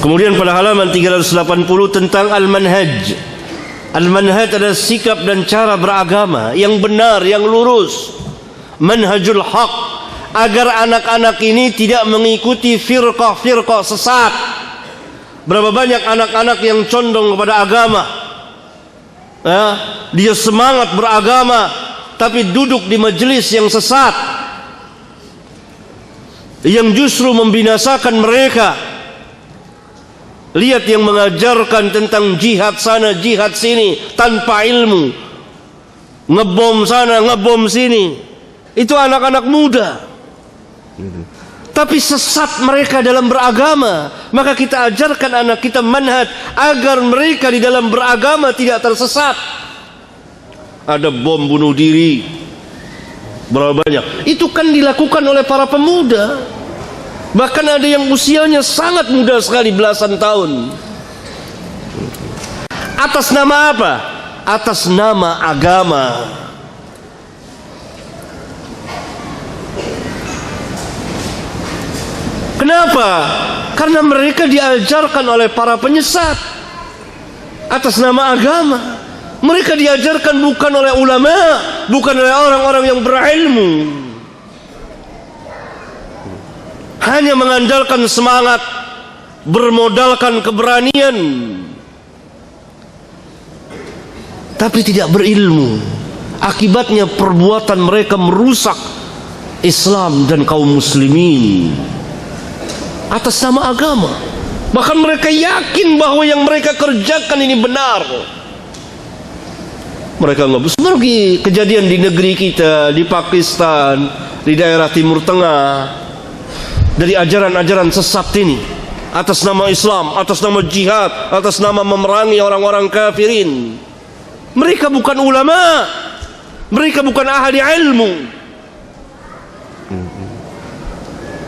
Kemudian pada halaman 380 tentang al-manhaj. Al-manhaj adalah sikap dan cara beragama yang benar, yang lurus. Manhajul haq, agar anak-anak ini tidak mengikuti firqah-firqah sesat. Berapa banyak anak-anak yang condong kepada agama, ya, dia semangat beragama tapi duduk di majelis yang sesat, yang justru membinasakan mereka. Lihat yang mengajarkan tentang jihad sana, jihad sini tanpa ilmu, ngebom sana, ngebom sini. Itu anak-anak muda, tapi sesat mereka dalam beragama. Maka kita ajarkan anak kita manhaj agar mereka di dalam beragama tidak tersesat. Ada bom bunuh diri berapa banyak? Itu kan dilakukan oleh para pemuda. Bahkan ada yang usianya sangat muda sekali, belasan tahun. Atas nama apa? Atas nama agama. Kenapa? Karena mereka diajarkan oleh para penyesat atas nama agama. Mereka diajarkan bukan oleh ulama, bukan oleh orang-orang yang berilmu. Hanya mengandalkan semangat, bermodalkan keberanian, tapi tidak berilmu. Akibatnya perbuatan mereka merusak Islam dan kaum muslimin atas nama agama. Bahkan mereka yakin bahwa yang mereka kerjakan ini benar. Mereka nggak seperti kejadian di negeri kita, di Pakistan, di daerah Timur Tengah. Dari ajaran-ajaran sesat ini, atas nama Islam, atas nama jihad, atas nama memerangi orang-orang kafirin. Mereka bukan ulama, mereka bukan ahli ilmu,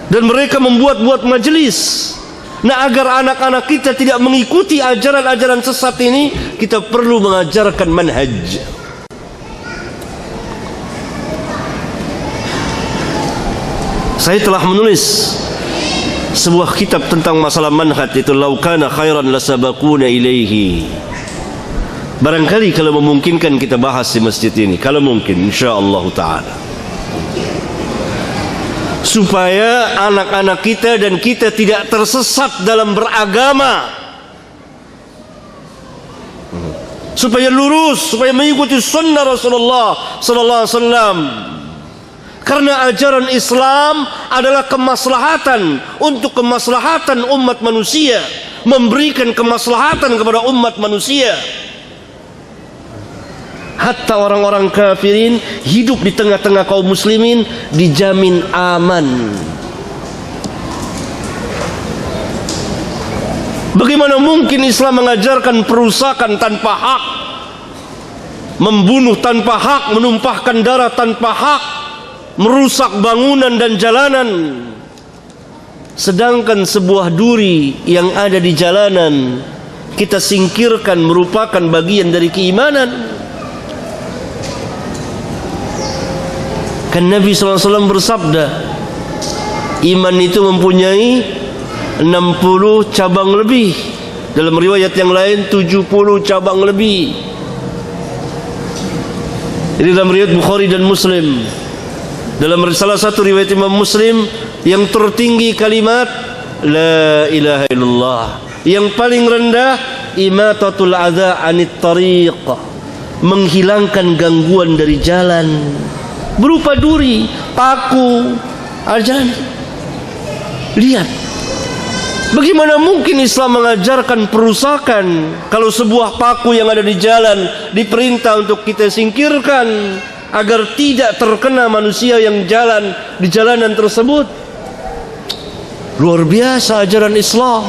dan mereka membuat-buat majelis. Nah, agar anak-anak kita tidak mengikuti ajaran-ajaran sesat ini, kita perlu mengajarkan manhaj. Saya telah menulis sebuah kitab tentang masalah manhaj, itu Law kana khairan lasabaquna ilaihi. Barangkali kalau memungkinkan kita bahas di masjid ini, kalau mungkin, insyaallah taala, supaya anak-anak kita dan kita tidak tersesat dalam beragama, supaya lurus, supaya mengikuti sunnah Rasulullah sallallahu alaihi wasallam. Karena ajaran Islam adalah kemaslahatan untuk kemaslahatan umat manusia, memberikan kemaslahatan kepada umat manusia. Hatta orang-orang kafirin hidup di tengah-tengah kaum muslimin dijamin aman. Bagaimana mungkin Islam mengajarkan perusakan tanpa hak, membunuh tanpa hak, menumpahkan darah tanpa hak, merusak bangunan dan jalanan, sedangkan sebuah duri yang ada di jalanan kita singkirkan merupakan bagian dari keimanan. Kan Nabi SAW bersabda, iman itu mempunyai 60 cabang lebih, dalam riwayat yang lain 70 cabang lebih. Ini dalam riwayat Bukhari dan Muslim. Dalam salah satu riwayat Imam Muslim, yang tertinggi kalimat La ilaha illallah, yang paling rendah imatatul adza anit tariq, menghilangkan gangguan dari jalan, berupa duri, paku, ajan. Lihat, bagaimana mungkin Islam mengajarkan perusakan kalau sebuah paku yang ada di jalan diperintah untuk kita singkirkan agar tidak terkena manusia yang jalan di jalanan tersebut. Luar biasa ajaran Islam.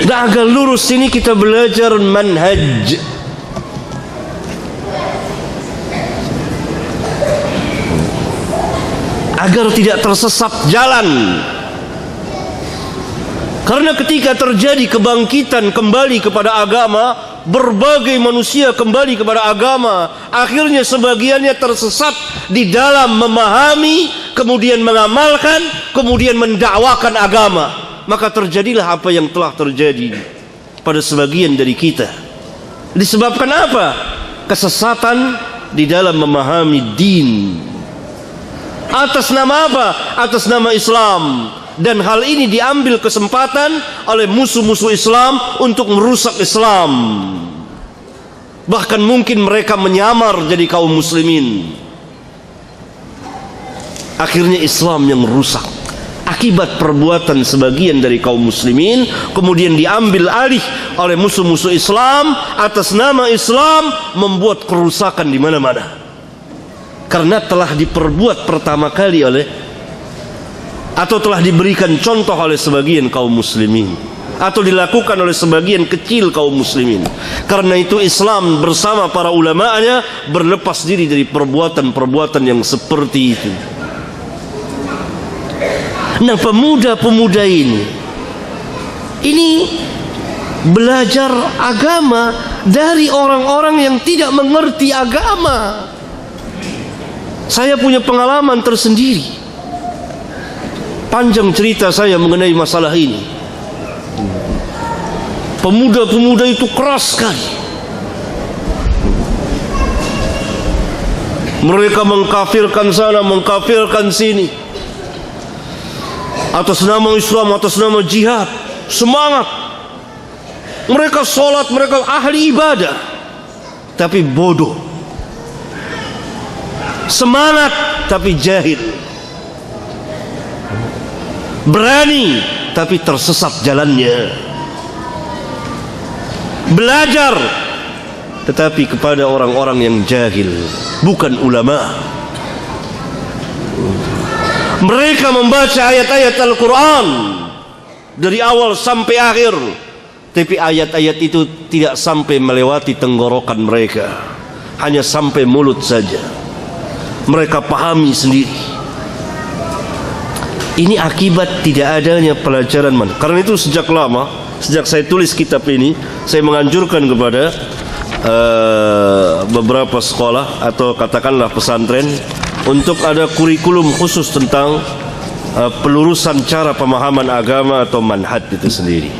Dan agar lurus ini kita belajar manhaj. Agar tidak tersesat jalan. Karena ketika terjadi kebangkitan kembali kepada agama, berbagai manusia kembali kepada agama. Akhirnya sebagiannya tersesat di dalam memahami, kemudian mengamalkan, kemudian mendakwakan agama. Maka terjadilah apa yang telah terjadi pada sebagian dari kita. Disebabkan apa? Kesesatan di dalam memahami din. Atas nama apa? Atas nama Islam. Dan hal ini diambil kesempatan oleh musuh-musuh Islam untuk merusak Islam. Bahkan mungkin mereka menyamar jadi kaum muslimin. Akhirnya Islam yang rusak akibat perbuatan sebagian dari kaum muslimin, kemudian diambil alih oleh musuh-musuh Islam atas nama Islam, membuat kerusakan di mana-mana. Karena telah diperbuat pertama kali oleh, atau telah diberikan contoh oleh sebagian kaum muslimin, atau dilakukan oleh sebagian kecil kaum muslimin. Karena itu Islam bersama para ulama'nya berlepas diri dari perbuatan-perbuatan yang seperti itu. Nah, pemuda-pemuda ini belajar agama dari orang-orang yang tidak mengerti agama. Saya punya pengalaman tersendiri. Panjang cerita saya mengenai masalah ini. Pemuda-pemuda itu keras sekali. Mereka mengkafirkan sana, mengkafirkan sini, atas nama Islam, atas nama jihad. Semangat. Mereka sholat, mereka ahli ibadah, tapi bodoh. Semangat tapi jahil. Berani tapi tersesat jalannya. Belajar tetapi kepada orang-orang yang jahil, bukan ulama. Mereka membaca ayat-ayat Al-Quran dari awal sampai akhir, tapi ayat-ayat itu tidak sampai melewati tenggorokan mereka, hanya sampai mulut saja. Mereka pahami sendiri. Ini akibat tidak adanya pelajaran manhaj. Karena itu sejak lama, sejak saya tulis kitab ini, saya menganjurkan kepada beberapa sekolah atau katakanlah pesantren untuk ada kurikulum khusus tentang pelurusan cara pemahaman agama atau manhaj itu sendiri.